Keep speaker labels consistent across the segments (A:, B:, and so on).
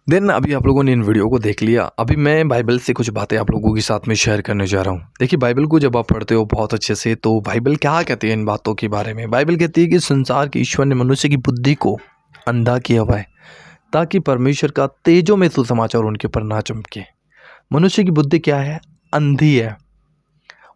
A: Then अभी आप लोगों ने इन वीडियो को देख लिया। अभी मैं बाइबल से कुछ बातें आप लोगों के साथ में शेयर करने जा रहा हूँ। देखिए, बाइबल को जब आप पढ़ते हो बहुत अच्छे से, तो बाइबल क्या कहती है इन बातों के बारे में। बाइबल कहती है कि संसार के ईश्वर ने मनुष्य की बुद्धि को अंधा किया हुआ है ताकि परमेश्वर का तेजों में सुसमाचार उनके ऊपर ना चमके। मनुष्य की बुद्धि क्या है? अंधी है।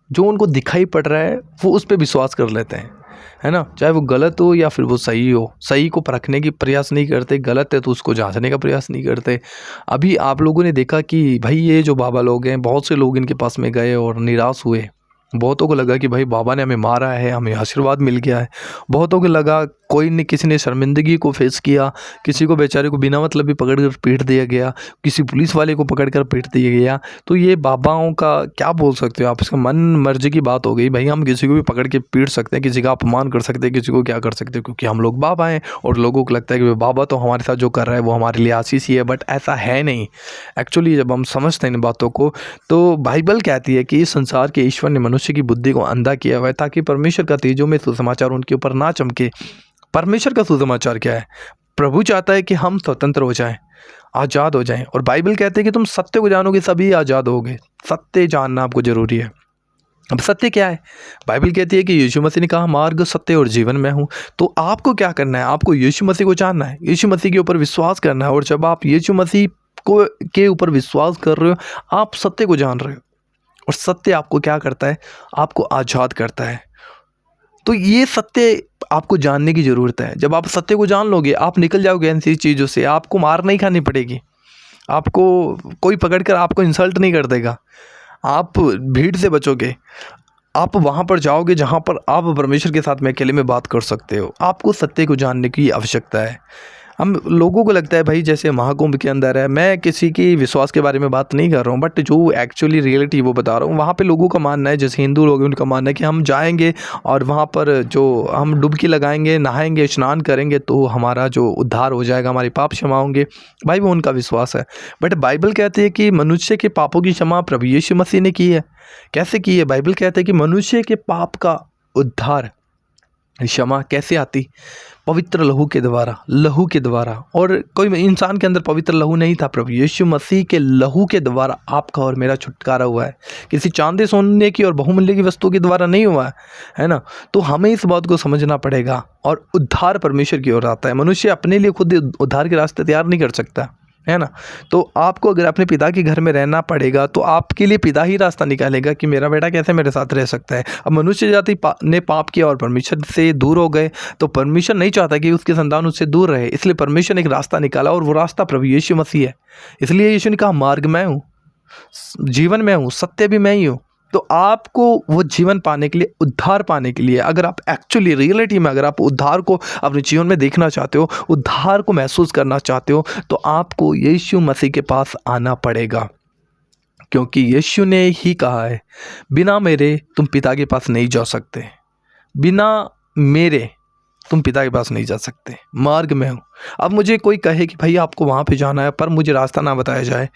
A: जो उनको दिखाई पड़ रहा है वो उस पर विश्वास कर लेते हैं, है ना। चाहे वो गलत हो या फिर वो सही हो, सही को परखने की प्रयास नहीं करते, गलत है तो उसको जांचने का प्रयास नहीं करते। अभी आप लोगों ने देखा कि भाई ये जो बाबा लोग हैं, बहुत से लोग इनके पास में गए और निराश हुए। बहुतों को लगा कि भाई बाबा ने हमें मारा है, हमें आशीर्वाद मिल गया है। बहुतों को लगा कोई ने किसी ने शर्मिंदगी को फेस किया, किसी को बेचारे को बिना मतलब भी पकड़ कर पीट दिया गया, किसी पुलिस वाले को पकड़ कर पीट दिया गया। तो ये बाबाओं का क्या बोल सकते हो आप, इसका मन मर्जी की बात हो गई। भाई हम किसी को भी पकड़ के पीट सकते हैं, किसी का अपमान कर सकते हैं, किसी को क्या कर सकते हैं, क्योंकि हम लोग बाबा हैं। और लोगों को लगता है कि बाबा तो हमारे साथ जो कर रहा है वो हमारे लिए आशीष ही है, बट ऐसा है नहीं। एक्चुअली जब हम समझते हैं इन बातों को, तो बाइबल कहती है कि इस संसार के ईश्वर ने मनुष्य की बुद्धि को अंधा किया हुआ है ताकि परमेश्वर का तेजों में सुसमाचार उनके ऊपर ना चमके। परमेश्वर का सुसमाचार क्या है? प्रभु चाहता है कि हम स्वतंत्र हो जाएं, आज़ाद हो जाएं। और बाइबल कहते हैं कि तुम सत्य को जानोगे सभी आज़ाद होगे। सत्य जानना आपको ज़रूरी है। अब सत्य क्या है? बाइबल कहती है कि यीशु मसीह ने कहा, मार्ग, सत्य और जीवन मैं हूँ। तो आपको क्या करना है? आपको यीशु मसीह को जानना है, यीशु मसीह के ऊपर विश्वास करना है। और जब आप यीशु मसीह को के ऊपर विश्वास कर रहे हो, आप सत्य को जान रहे हो। और सत्य आपको क्या करता है? आपको आज़ाद करता है। तो ये सत्य आपको जानने की ज़रूरत है। जब आप सत्य को जान लोगे, आप निकल जाओगे ऐसी चीज़ों से। आपको मार नहीं खानी पड़ेगी, आपको कोई पकड़कर आपको इंसल्ट नहीं कर देगा, आप भीड़ से बचोगे। आप वहाँ पर जाओगे जहाँ पर आप परमेश्वर के साथ में अकेले में बात कर सकते हो। आपको सत्य को जानने की आवश्यकता है। हम लोगों को लगता है भाई जैसे महाकुंभ के अंदर है, मैं किसी की विश्वास के बारे में बात नहीं कर रहा हूँ, बट जो एक्चुअली रियलिटी वो बता रहा हूँ। वहाँ पे लोगों का मानना है, जैसे हिंदू लोग हैं उनका मानना है कि हम जाएंगे और वहाँ पर जो हम डुबकी लगाएंगे, नहाएंगे, स्नान करेंगे तो हमारा जो उद्धार हो जाएगा, हमारे पाप क्षमा होंगे। भाई वो उनका विश्वास है। बट बाइबल कहती है कि मनुष्य के पापों की क्षमा प्रभु यीशु मसीह ने की है। कैसे की है? बाइबल कहते हैं कि मनुष्य के पाप का उद्धार, क्षमा कैसे आती? पवित्र लहू के द्वारा, लहू के द्वारा। और कोई इंसान के अंदर पवित्र लहू नहीं था, प्रभु यीशु मसीह के लहू के द्वारा आपका और मेरा छुटकारा हुआ है। किसी चांदी सोने की और बहुमूल्य की वस्तु के द्वारा नहीं हुआ है ना। तो हमें इस बात को समझना पड़ेगा। और उद्धार परमेश्वर की ओर आता है। मनुष्य अपने लिए खुद उद्धार के रास्ते तैयार नहीं कर सकता, है ना। तो आपको अगर अपने पिता के घर में रहना पड़ेगा तो आपके लिए पिता ही रास्ता निकालेगा कि मेरा बेटा कैसे मेरे साथ रह सकता है। अब मनुष्य जाति ने पाप किया और परमेश्वर से दूर हो गए, तो परमेश्वर नहीं चाहता कि उसके संतान उससे दूर रहे। इसलिए परमेश्वर ने एक रास्ता निकाला और वो रास्ता प्रभु यीशु मसीह है। इसलिए यीशु ने कहा, मार्ग मैं हूँ, जीवन मैं हूँ, सत्य भी मैं ही हूँ। तो आपको वो जीवन पाने के लिए, उद्धार पाने के लिए, अगर आप एक्चुअली रियलिटी में अगर आप उद्धार को अपने जीवन में देखना चाहते हो, उद्धार को महसूस करना चाहते हो, तो आपको यीशु मसीह के पास आना पड़ेगा। क्योंकि यीशु ने ही कहा है, बिना मेरे तुम पिता के पास नहीं जा सकते, बिना मेरे तुम पिता के पास नहीं जा सकते। मार्ग में हूँ। अब मुझे कोई कहे कि भाई आपको वहाँ पे जाना है, पर मुझे रास्ता ना बताया जाए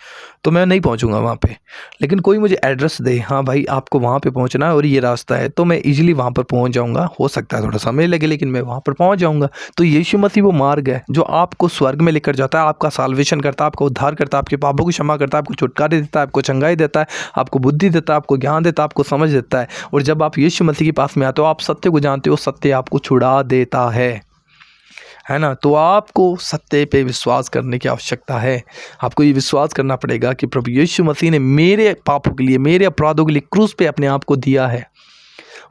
A: तो मैं नहीं पहुँचूंगा वहाँ पे। लेकिन कोई मुझे एड्रेस दे, हाँ भाई आपको वहाँ पे पहुँचना है और ये रास्ता है, तो मैं इजीली वहाँ पर पहुँच जाऊँगा। हो सकता है थोड़ा समय लगे, लेकिन मैं वहाँ पर पहुँच जाऊँगा। तो यीशु मसीह वो मार्ग है जो आपको स्वर्ग में लेकर जाता है, आपका साल्वेशन करता है, आपका उद्धार करता है, आपके पापों की क्षमा करता है, आपको छुटकारे देता है, आपको चंगाई देता है, आपको बुद्धि देता है, आपको ज्ञान देता है, आपको समझ देता है। और जब आप यीशु मसीह के पास में आते हो, आप सत्य को जानते हो, सत्य आपको छुड़ा देता है ना। तो आपको सत्य पे विश्वास करने की आवश्यकता है। आपको ये विश्वास करना पड़ेगा कि प्रभु यीशु मसीह ने मेरे पापों के लिए, मेरे अपराधों के लिए क्रूस पे अपने आप को दिया है।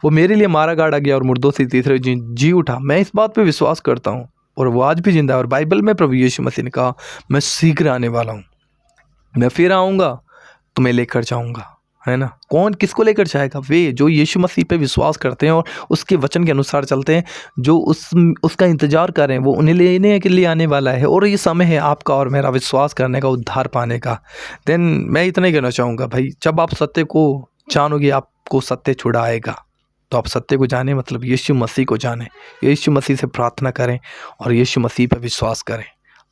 A: वो मेरे लिए मारा गाड़ा गया और मुर्दों से तीसरे जी उठा। मैं इस बात पे विश्वास करता हूँ और वो आज भी जिंदा है। और बाइबल में प्रभु यीशु मसीह ने कहा, मैं शीघ्र आने वाला हूँ, मैं फिर आऊँगा, तुम्हें लेकर जाऊँगा, है ना। कौन किसको लेकर जाएगा? वे जो यीशु मसीह पे विश्वास करते हैं और उसके वचन के अनुसार चलते हैं, जो उसका इंतजार कर रहे हैं, वो उन्हें लेने के लिए आने वाला है। और ये समय है आपका और मेरा विश्वास करने का, उद्धार पाने का। देन मैं इतना ही कहना चाहूँगा भाई, जब आप सत्य को जानोगे, आपको सत्य छुड़ाएगा। तो आप सत्य को जाने, मतलब यीशु मसीह को जाने, यीशु मसीह से प्रार्थना करें और यीशु मसीह पर विश्वास करें।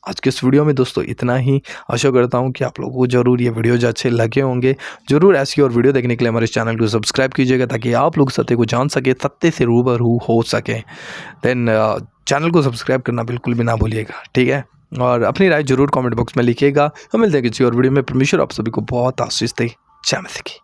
A: आज के इस वीडियो में दोस्तों इतना ही। आशा करता हूँ कि आप लोगों को ज़रूर ये वीडियो जो अच्छे लगे होंगे। ज़रूर ऐसी और वीडियो देखने के लिए हमारे इस चैनल को सब्सक्राइब कीजिएगा, ताकि आप लोग सत्य को जान सके, सत्य से रूबरू हो सकें। देन चैनल को सब्सक्राइब करना बिल्कुल भी ना भूलिएगा, ठीक है। और अपनी राय जरूर कमेंट बॉक्स में लिखिएगा। हम मिलते हैं किसी और वीडियो में। परमेश्वर आप सभी को बहुत आशीष दे। जय मसीह की।